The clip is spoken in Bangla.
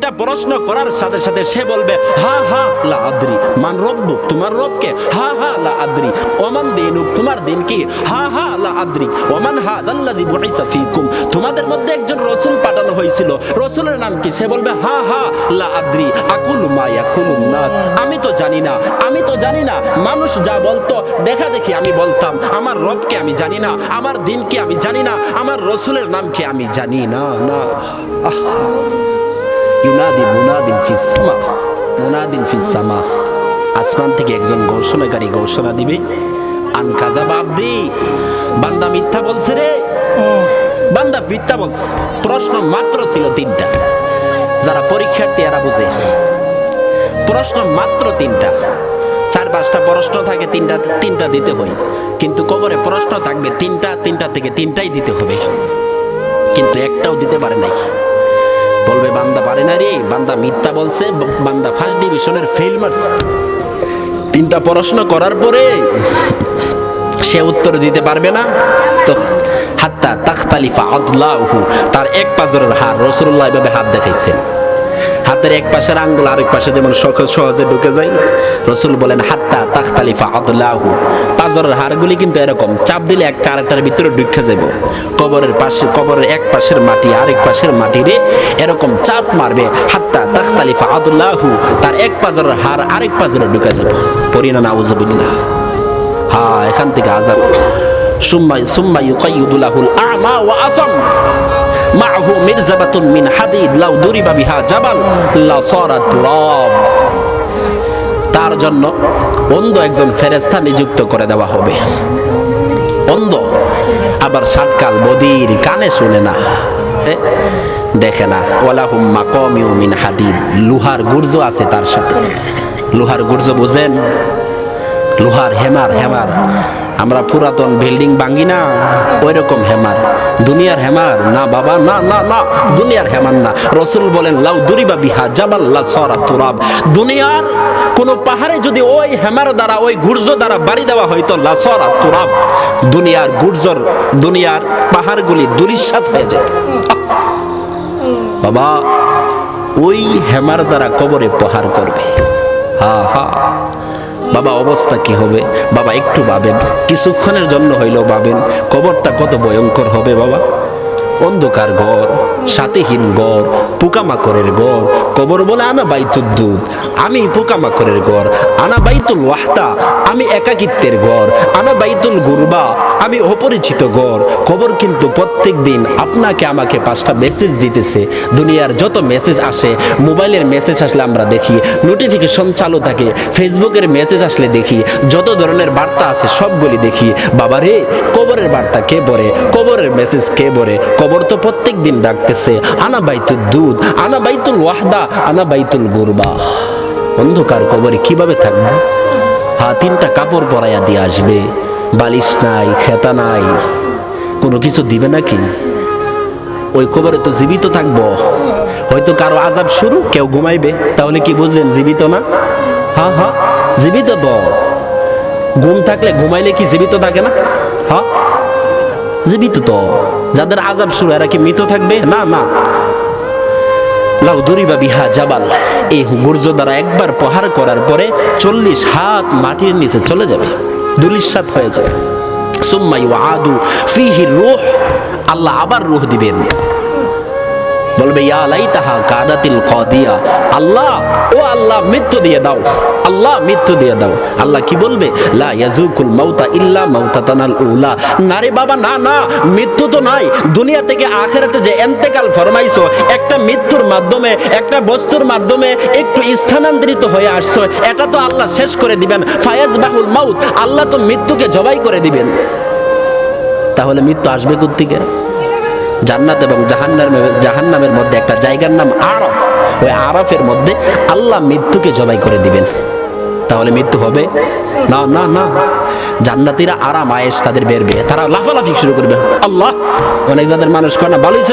তিনটা প্রশ্ন করার সাথে সাথে সে বলবে হা হা লা আদ্রি, মান রব্বুক, তোমার রবকে, হা হা লা আদ্রি, ওমান দিনুক, তোমার দিন কি, হা হা লা আদ্রি, ওমান হাদাল্লাযী বুইসা ফীকুম, তোমাদের মধ্যে একজন রাসূল পাঠানো হয়েছিল, রাসূলের নাম কি? সে বলবে হা হা লা আদ্রি আকুলু মা ইয়াকুলুন নাস, আমি তো জানি না, আমি তো জানি না, মানুষ যা বলতো দেখা দেখি আমি বলতাম, আমার রবকে আমি জানি না, আমার দিনকে আমি জানি না, আমার রাসূলের নাম কি আমি জানি না। না ইউনাদি মুনাদিন ফিস সামা, মুনাদিন ফিস সামা, আসমান থেকে একজন ঘোষণাকারী ঘোষণা দিবে, আন কাযাবা আবদি, বান্দা মিথ্যা বলছে রে, বান্দা মিথ্যা বলছে। প্রশ্ন মাত্র ছিল তিনটা, যারা পরীক্ষার্থী এরা বুঝে, প্রশ্ন মাত্র তিনটা। 4-5টা প্রশ্ন থাকে, তিনটা দিতে হয়, কিন্তু কবরে প্রশ্ন থাকবে তিনটা থেকে তিনটাই দিতে হবে, কিন্তু একটাও দিতে পারে নাই। বলবে বান্দা পারে না রে, বান্দা মিথ্যা বলছে, বান্দা ফার্স্ট ডিভিশনের ফেল মারছে। তিনটা প্রশ্ন করার পরে সে উত্তর দিতে পারবে না, তো হাত্তা তাখতালিফা আদলাহু, তার এক পাজরের হাড়, রাসূলুল্লাহ এভাবে হাত দেখাইছেন, হাতের এক পাশের আঙ্গুল আরেক পাশে যেমন সহজে ঢুকে যায়, রাসূল বলেন হাত্তা তাখতালিফা আদলাহু, পাজরের হাড়গুলি কিন্তু এরকম চাপ দিলে একটা আরেকটার ভিতরে ঢুকে যাবে। কবরের পাশে, কবরের এক পাশের মাটি আরেক পাশের মাটিরে এরকম চাপ মারবে, হাত্তা তাখতালিফা আদলাহু, তার এক পাজরের হাড় আরেক পাজরে ঢুকে যাবে। পরিনা নাউযুবিল্লাহ। হ্যাঁ, এখান থেকে আযাব। সুম্মা ইউকাইয়িদু লাহুল আ'মা ওয়া আসাম মা'হু মিরজাবাতুন মিন হাদিদ লাউ দুরিবা বিহা জাবাল লা সারা তুরাব, তার জন্য অন্ধ একজন ফেরেশতা নিযুক্ত করে দেওয়া হবে। অন্ধ, আবার সাতকাল বদির, কানে শুনে না, দেখে না। ওয়ালাহুম মাকামিউ মিন হাদিদ, লোহার গুর্জ আছে তার সাথে। লোহার গুর্জ বুঝেন? লোহার হেমার, হেমার আমরা পুরাতন বিল্ডিং ভাঙি না, ওই রকম হেমার। দুনিয়ার হেমার না বাবা, না না না, দুনিয়ার হেমার না। রাসূল বলেন লাউ দুরিবা বিহা জাবাল লা সারা তুরাব, দুনিয়ার কোন পাহাড়ে যদি ওই হেমার দ্বারা, ওই গুর্জ দ্বারা বাড়ি দেওয়া হয়তো লা সারা তুরাব, দুনিয়ার গুর্জর, দুনিয়ার পাহাড়গুলি ধূলিসাৎ হয়ে যেত। বাবা ওই হেমার দ্বারা কবরে প্রহার করবে। হা হা বাবা, অবস্থা কি হবে বাবা, একটু ভাবেন, কিছুক্ষণের জন্য হইলেও ভাবেন, কবরটা কত ভয়ঙ্কর হবে বাবা। অন্ধকার ঘর, সাথীহীন ঘর, পোকামাকড়ের ঘর। কবর বলে আনা বাইতুদ দুদ, আমি পোকামাকড়ের ঘর, আনা বাইতুল ওয়াহদা, আমি একাকিত্বের ঘর, আনা বাইতুল গুরবা, আমি অপরিচিত ঘর। কবর কিন্তু প্রত্যেক দিন আপনাকে আমাকে 5টা মেসেজ দিতেছে। দুনিয়ার যত মেসেজ আসে, মোবাইলের মেসেজ আসলে আমরা দেখি, নোটিফিকেশন চালু থাকে, ফেসবুকের মেসেজ আসলে দেখি, যত ধরনের বার্তা আছে সবগুলি দেখি। বাবারে, কবরের বার্তা কে পড়ে, কবরের মেসেজ কে পড়ে? কবর তো প্রত্যেক দিন ডাকতেছে, আনা বাইতুল দুধ, আনা বাইতুল ওয়াহদা, আনা বাইতুল গুরবা। অন্ধকার কবরে কিভাবে থাকবে? হ্যাঁ, 3টা কাপড় পরাইয়া দিয়ে আসবে, বালিশ নাই, খেতা নাই, কোনো কিছু দিবে নাকি? ওই কবরে তো জীবিত থাকবো, হয়তো কারো আযাব শুরু, কেউ ঘুমাইবে, তাহলে কি বুঝলেন জীবিত না? হ্যাঁ হ্যাঁ, জীবিত তো। ঘুম থাকলে, ঘুমাইলে কি জীবিত থাকে না? হ্যাঁ, জীবিত তো। যাদের আযাব শুরু, এরা কি মৃত থাকবে? না না। লাউ দুরিবা বিহা জাবাল, এই গুর্জ দ্বারা একবার প্রহার করার পরে 40 হাত মাটির নিচে চলে যাবে, ধূলিসাৎ হয়ে যাবে। সুম্মা ইউআদু ফীহি রূহ, আল্লাহ আবার রূহ দিবেন। বলবে ইয়া লাইতাহা কাদাতিল কাদিয়া, আল্লাহ, ও আল্লাহ মৃত্যু দিয়ে দাও, আল্লাহ মৃত্যু দিয়ে দাও। আল্লাহ কি বলবে? লা ইয়াজুকুল মাউতা ইল্লা মাউতাতানাল উলা, না রে বাবা, না না, মৃত্যু তো নাই। দুনিয়া থেকে আখিরাতে যে ইন্তেকাল ফরমাইছো, একটা মৃত্যুর মাধ্যমে, একটা বস্তুর মাধ্যমে একটু স্থানান্তরিত হয়ে আসছো, এটা তো আল্লাহ শেষ করে দিবেন। ফায়াজবাহুল মাউত, আল্লাহ তো মৃত্যুকে জবাই করে দিবেন। তাহলে মৃত্যু আসবে কোথা থেকে? জান্নাত এবং জাহান্নামের মধ্যে একটা জায়গার নাম আরাফ, ওই আরাফের মধ্যে আল্লাহ মৃত্যুকে জবাই করে দিবেন। তাহলে মৃত্যু হবে না না না। জান্নাতীরা আরাম আয়েশ তাদের বেরবে, তারা লাফালাফি শুরু করবে। আল্লাহ, অনেক যাদের মানুষ করে না, ভালোই